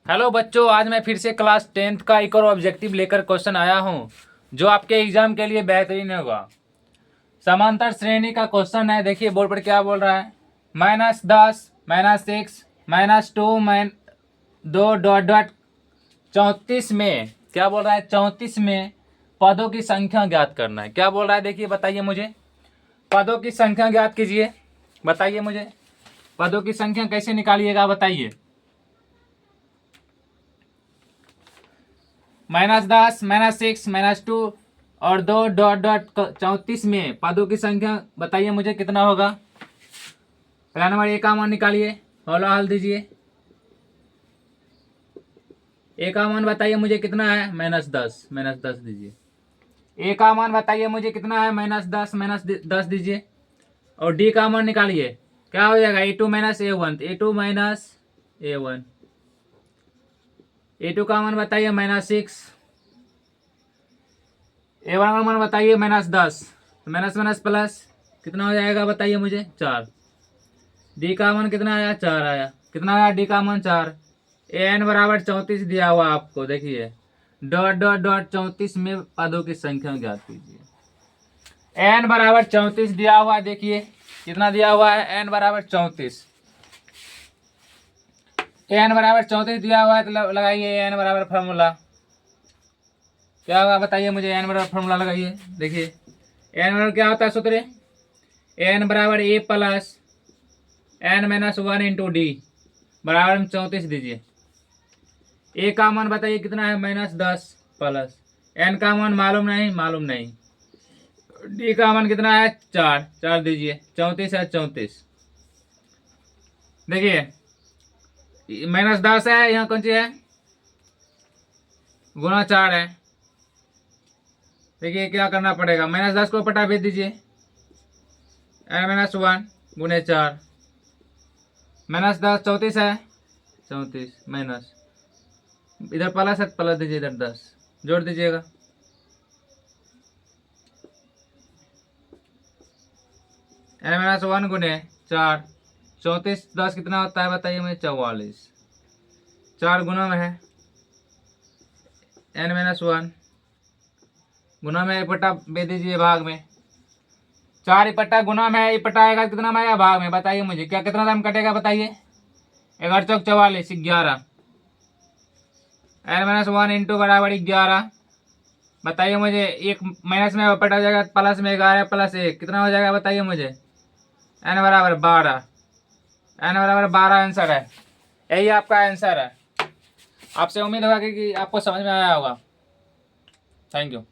Hello बच्चों, आज मैं फिर से क्लास 10th का एक और ऑब्जेक्टिव लेकर क्वेश्चन आया हूँ जो आपके एग्जाम के लिए बेहतरीन होगा। समांतर श्रेणी का क्वेश्चन है। देखिए बोर्ड पर क्या बोल रहा है। -10 -6 -2 2 डॉट डॉट 34 में क्या बोल रहा है, 34 में पदों की संख्या ज्ञात करना है। क्या बोल रहा है, देखिए बताइए मुझे। पदों की संख्या ज्ञात कीजिए, बताइए मुझे पदों की संख्या कैसे निकालिएगा बताइए। -10 -6 -2 और 2 डॉट डॉट 34 में पदों की संख्या बताइए मुझे कितना होगा। पहला नंबर ए का मान निकालिए, हौला हल दीजिए। ए का मान बताइए मुझे कितना है, -10 दीजिए। ए का मान बताइए मुझे कितना है, -10 दीजिए। और डी का मान निकालिए, क्या हो जाएगा, A2 -A1, A1। A2 का मान बताइए -6। A1 का मान बताइए -10। माइनस माइनस प्लस कितना हो जाएगा बताइए मुझे, 4। डी का मान कितना आया, 4 आया। कितना आया डी का मान, 4। एन बराबर 34 दिया हुआ आपको, देखिए डॉट डॉट डॉट 34 में पदों की संख्या ज्ञात कीजिए। एन बराबर 34 दिया हुआ, देखिए कितना दिया हुआ है, एन बराबर 34। एन बराबर 34 दिया हुआ है तो लगाइए एन बराबर फार्मूला। क्या होगा बताइए मुझे, एन बराबर फार्मूला लगाइए। देखिए एन बराबर क्या होता है सूत्र, एन बराबर ए प्लस n-1 इंटू डी बराबर में 34 दीजिए। ए का मान बताइए कितना है, -10 प्लस एन का मान मालूम नहीं। डी का मान कितना है, 4 दीजिए। 34 है 34। देखिए -10 है, यहाँ कौन सी है, गुणा 4 है। देखिए क्या करना पड़ेगा, -10 को पटा भेज दीजिए। n-1 गुणे 4, -10 34 है, 34 माइनस इधर प्लस है, प्लस दीजिए, इधर 10 जोड़ दीजिएगा। n-1 गुणे 4, 34 10 कितना होता है बताइए मुझे, 44। 4 गुना में है, n-1 गुना में इपट्टा बे दीजिए भाग में। 4 इपट्टा गुना में है, इपट्टा आएगा कितना में आएगा, भाग में। बताइए मुझे क्या कितना दाम कटेगा बताइए, 11 चौक 44, 11। n-1 इंटू बराबर 11। बताइए मुझे, एक माइनस में इपट्टा हो जाएगा, प्लस में 11 प्लस 1 कितना हो जाएगा बताइए मुझे, n बराबर 12। n बराबर 12 आंसर है, यही आपका आंसर है। आपसे उम्मीद होगा कि आपको समझ में आया होगा। Thank you.